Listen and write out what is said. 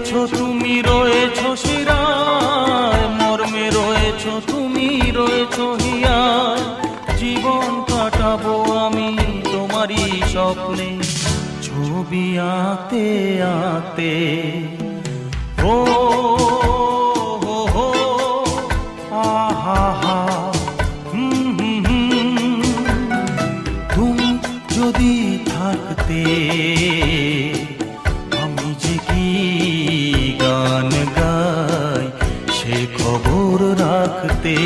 রয়েছো তুমি, রয়েছো শিরায়, মর্মে রয়েছো তুমি, রয়েছো হিয়ায়। জীবন কাটাবো আমি তোমারই স্বপ্নে, ছবি আঁকতে আঁকতে। ও হো হো, আহা হা, তুমি যদি থাকতে আমি যে কি গান গাই সে খবর রাখতে।